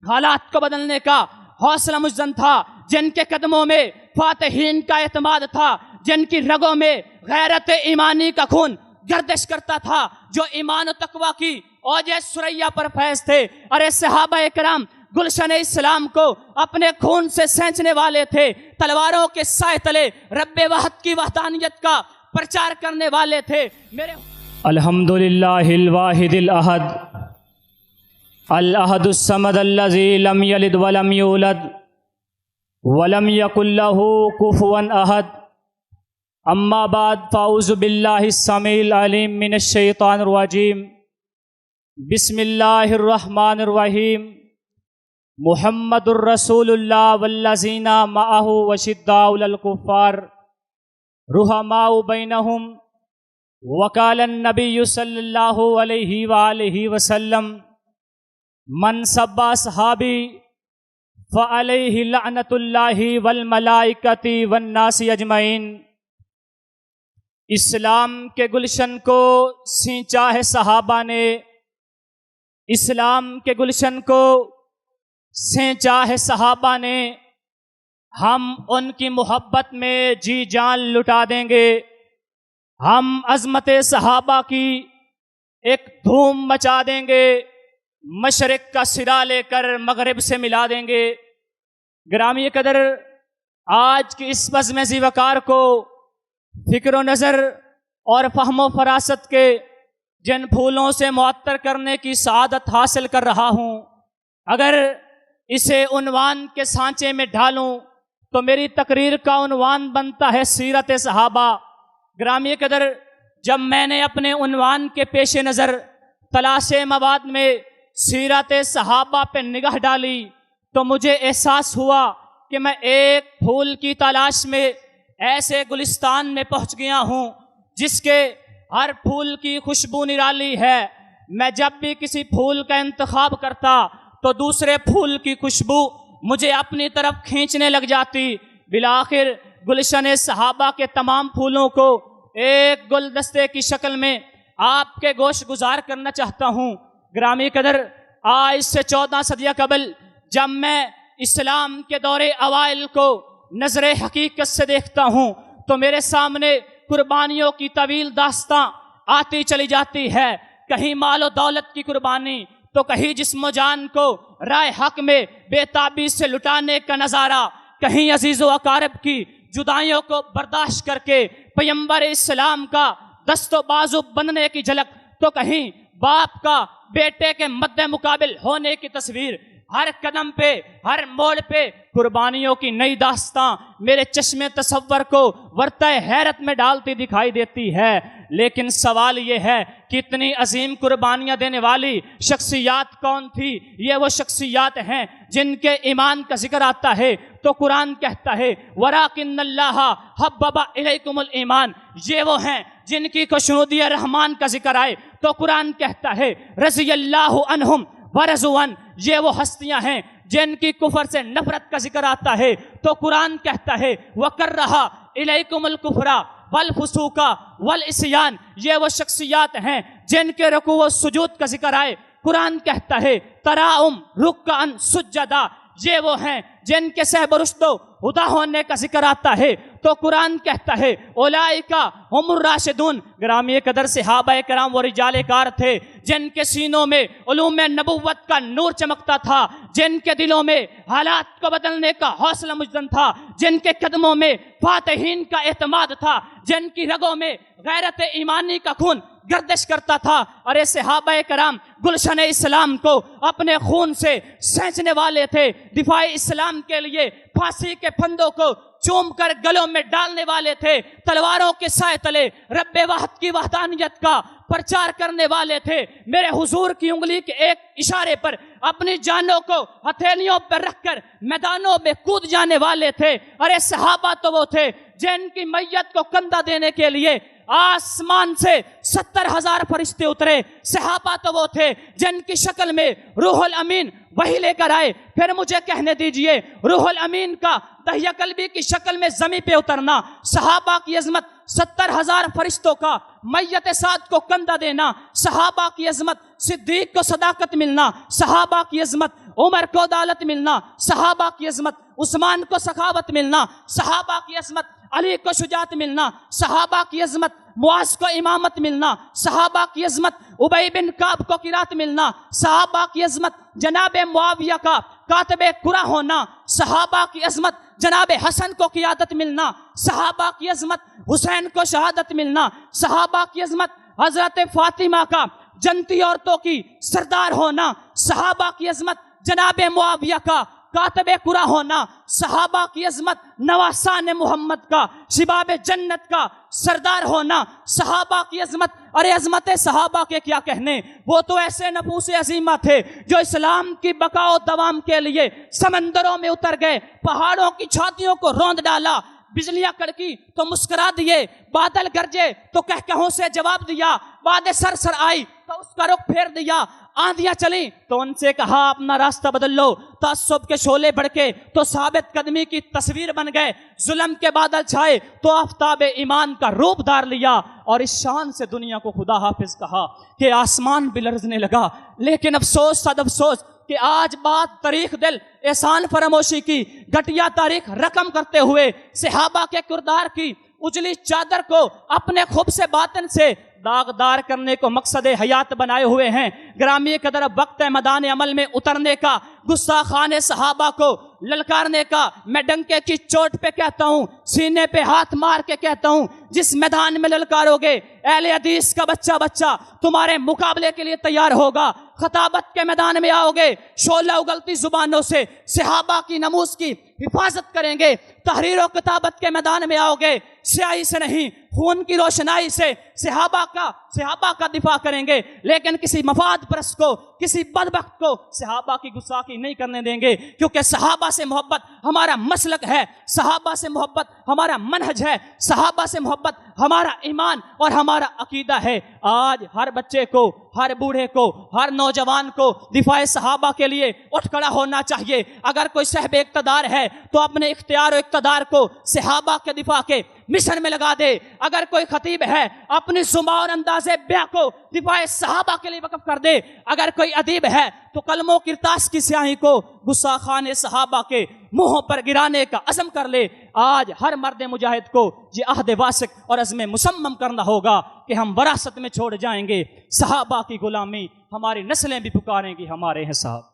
حالات کو بدلنے کا حوصلہ مجزن تھا، جن کے قدموں میں فاتحین کا اعتماد تھا، جن کی رگوں میں غیرت ایمانی کا خون گردش کرتا تھا، جو ایمان و تقوی کی اوج ثریا پر فیض تھے۔ ارے صحابہ کرام گلشن اسلام کو اپنے خون سے سینچنے والے تھے، تلواروں کے سائے تلے رب واحد کی وحدانیت کا پرچار کرنے والے تھے۔ میرے الحمدللہ الواحد الاحد الاحد الصمد الذی لم یلد ولم یولد ولم یکن له کفوا احد۔ اما بعد فاعوذ باللہ السمیع العلیم من الشیطان الرجیم۔ بسم اللہ الرحمن الرحیم۔ محمد الرسول اللہ والذین معہ وشداء علی الکفار رحماء بینہم۔ وقال النبی صلی اللہ علیہ وآلہ وسلم من سب اصحابی فعلیہ لعنۃ اللہ والملائکۃ والناس اجمعین۔ اسلام کے گلشن کو سینچا ہے صحابہ نے، اسلام کے گلشن کو سینچا ہے صحابہ نے، ہم ان کی محبت میں جی جان لٹا دیں گے، ہم عظمت صحابہ کی ایک دھوم مچا دیں گے، مشرق کا سرا لے کر مغرب سے ملا دیں گے۔ گرامی قدر، آج کی اس بزم ذی وقار کو فکر و نظر اور فہم و فراست کے جن پھولوں سے معطر کرنے کی سعادت حاصل کر رہا ہوں، اگر اسے عنوان کے سانچے میں ڈھالوں تو میری تقریر کا عنوان بنتا ہے سیرت صحابہ۔ گرامی قدر، جب میں نے اپنے عنوان کے پیش نظر تلاش مواد میں سیرت صحابہ پہ نگاہ ڈالی تو مجھے احساس ہوا کہ میں ایک پھول کی تلاش میں ایسے گلستان میں پہنچ گیا ہوں جس کے ہر پھول کی خوشبو نرالی ہے۔ میں جب بھی کسی پھول کا انتخاب کرتا تو دوسرے پھول کی خوشبو مجھے اپنی طرف کھینچنے لگ جاتی۔ بالآخر گلشن صحابہ کے تمام پھولوں کو ایک گلدستے کی شکل میں آپ کے گوش گزار کرنا چاہتا ہوں۔ گرامی قدر، آج سے 14 صدیاں قبل جب میں اسلام کے دور اوائل کو نظر حقیقت سے دیکھتا ہوں تو میرے سامنے قربانیوں کی طویل داستاں آتی چلی جاتی ہے، کہیں مال و دولت کی قربانی تو کہیں جسم و جان کو رائے حق میں بے تابی سے لٹانے کا نظارہ، کہیں عزیز و اقارب کی جدائیوں کو برداشت کر کے پیغمبر اسلام کا دست و بازو بننے کی جھلک، تو کہیں باپ کا بیٹے کے مد مقابل ہونے کی تصویر۔ ہر قدم پہ، ہر موڑ پہ قربانیوں کی نئی داستاں میرے چشم تصور کو ورطہ حیرت میں ڈالتی دکھائی دیتی ہے۔ لیکن سوال یہ ہے کہ اتنی عظیم قربانیاں دینے والی شخصیات کون تھی؟ یہ وہ شخصیات ہیں جن کے ایمان کا ذکر آتا ہے تو قرآن کہتا ہے وَلَٰكِنَّ اللَّهَ حَبَّبَ إِلَيْكُمُ الْإِيمَانَ۔ یہ وہ ہیں جن کی خوشنودی رحمان کا ذکر آئے تو قرآن کہتا ہے رضی اللہ عنہم ورضوا عنہ۔ یہ وہ ہستیاں ہیں جن کی کفر سے نفرت کا ذکر آتا ہے تو قرآن کہتا ہے وَكَرَّهَ إِلَيْكُمُ الْكُفْرَ وَالْفُسُوقَ وَالْعِصْيَانَ۔ یہ وہ شخصیات ہیں جن کے رکوع و سجود کا ذکر آئے، قرآن کہتا ہے تراہم رکعا سجدا۔ یہ وہ ہیں جن کے صحب رشد و ہدا ہونے کا ذکر آتا ہے تو قرآن کہتا ہے اولئک ہم الراشدون۔ گرامی قدر صحابہ کرام وہ رجال کار تھے جن کے سینوں میں علوم نبوت کا نور چمکتا تھا، جن کے دلوں میں حالات کو بدلنے کا حوصلہ مجدن تھا، جن کے قدموں میں فاتحین کا اعتماد تھا، جن کی رگوں میں غیرت ایمانی کا خون گردش کرتا تھا۔ ارے صحابہ کرام گلشن اسلام کو اپنے خون سے سینچنے والے تھے، دفاع اسلام کے لیے پھانسی کے پھندوں کو چوم کر گلوں میں ڈالنے والے تھے، تلواروں کے سائے تلے رب واحد کی وحدانیت کا پرچار کرنے والے تھے۔ میرے حضور کی انگلی کے ایک اشارے پر اپنی جانوں کو ہتھیلیوں پر رکھ کر میدانوں میں کود جانے والے تھے۔ ارے صحابہ تو وہ تھے جن کی میت کو کندھا دینے کے لیے آسمان سے 70,000 فرشتے اترے۔ صحابہ تو وہ تھے جن کی شکل میں روح الامین وہی لے کر آئے۔ پھر مجھے کہنے دیجئے روح الامین کا دہیہ قلبی کی شکل میں زمین پہ اترنا، صحابہ کی عظمت 70,000 فرشتوں کا میت سعد کو کندھا دینا، صحابہ کی عظمت صدیق کو صداقت ملنا، صحابہ کی عظمت عمر کو عدالت ملنا، صحابہ کی عظمت، عثمان کو سخاوت ملنا، صحابہ کی عظمت، علی کو شجاعت ملنا، صحابہ کی عظمت، معاذ کو امامت ملنا، صحابہ کی عظمت، ابی بن کعب کو قرات ملنا، صحابہ کی عظمت، جناب معاویہ کا کاتب قرآن ہونا، صحابہ کی عظمت، جناب حسن کو قیادت ملنا، صحابہ کی عظمت، حسین کو شہادت ملنا، صحابہ کی عظمت، حضرت فاطمہ کا جنتی عورتوں کی سردار ہونا، صحابہ کی عظمت، جناب معاویہ کا کاتب قرآن ہونا، صحابہ کی عظمت، نواسان محمد کا شباب جنت کا سردار ہونا، صحابہ کی عظمت، ارے عظمت صحابہ کے کیا کہنے، وہ تو ایسے نفوس عظیمہ تھے جو اسلام کی بقا و دوام کے لیے سمندروں میں اتر گئے، پہاڑوں کی چھاتیوں کو روند ڈالا، بجلیاں کڑکی تو مسکرا دیے، بادل گرجے تو کہکہوں سے جواب دیا، بادیں سر سر آئی تو اس کا رخ پھیر دیا، آندیاں چلیں تو ان سے کہا اپنا راستہ بدل لو، تعصب کے شعلے بھڑکے تو ثابت قدمی کی تصویر بن گئے، ظلم کے بادل چھائے تو آفتاب ایمان کا روپ دھار لیا، اور اس شان سے دنیا کو خدا حافظ کہا کہ آسمان بھی لرزنے لگا۔ لیکن افسوس صد افسوس کہ آج بات تاریخ دل احسان فراموشی کی گھٹیا تاریخ رقم کرتے ہوئے صحابہ کے کردار کی اجلی چادر کو اپنے خوب سے باطن سے داغدار کرنے کو مقصد حیات بنائے ہوئے ہیں۔ گرامی قدر وقت میدان عمل میں اترنے کا، گستاخان صحابہ کو للکارنے کا، میں ڈنکے کی چوٹ پہ کہتا ہوں، سینے پہ ہاتھ مار کے کہتا ہوں، جس میدان میں للکارو گے اہل حدیث کا بچہ بچہ تمہارے مقابلے کے لیے تیار ہوگا۔ خطابت کے میدان میں آؤ گے، شعلہ اگلتی زبانوں سے صحابہ کی ناموس کی حفاظت کریں گے۔ تحریر و کتابت کے میدان میں آؤ گے، سیاہی سے نہیں خون کی روشنائی سے صحابہ کا دفاع کریں گے، لیکن کسی مفاد پرست کو، کسی بدبخت کو صحابہ کی گستاخی نہیں کرنے دیں گے، کیونکہ صحابہ سے محبت ہمارا مسلک ہے، صحابہ سے محبت ہمارا منہج ہے، صحابہ سے محبت ہمارا ایمان اور ہمارا عقیدہ ہے۔ آج ہر بچے کو، ہر بوڑھے کو، ہر نوجوان کو دفاع صحابہ کے لیے اٹھ کھڑا ہونا چاہیے۔ اگر کوئی صاحب اقتدار ہے تو اپنے اختیار و اقتدار کو صحابہ کے دفاع کے مشن میں لگا دے۔ اگر کوئی خطیب ہے اپنی زبان اور انداز بیاں کو دفاع صحابہ کے لیے وقف کر دے۔ اگر کوئی ادیب ہے تو قلم و کرتاس کی سیاہی کو گستاخان صحابہ کے منہوں پر گرانے کا عزم کر لے۔ آج ہر مرد مجاہد کو یہ عہد واسق اور عزم مصمم کرنا ہوگا کہ ہم وراثت میں چھوڑ جائیں گے صحابہ کی غلامی، ہماری نسلیں بھی پکاریں گی ہمارے ہیں صاحب۔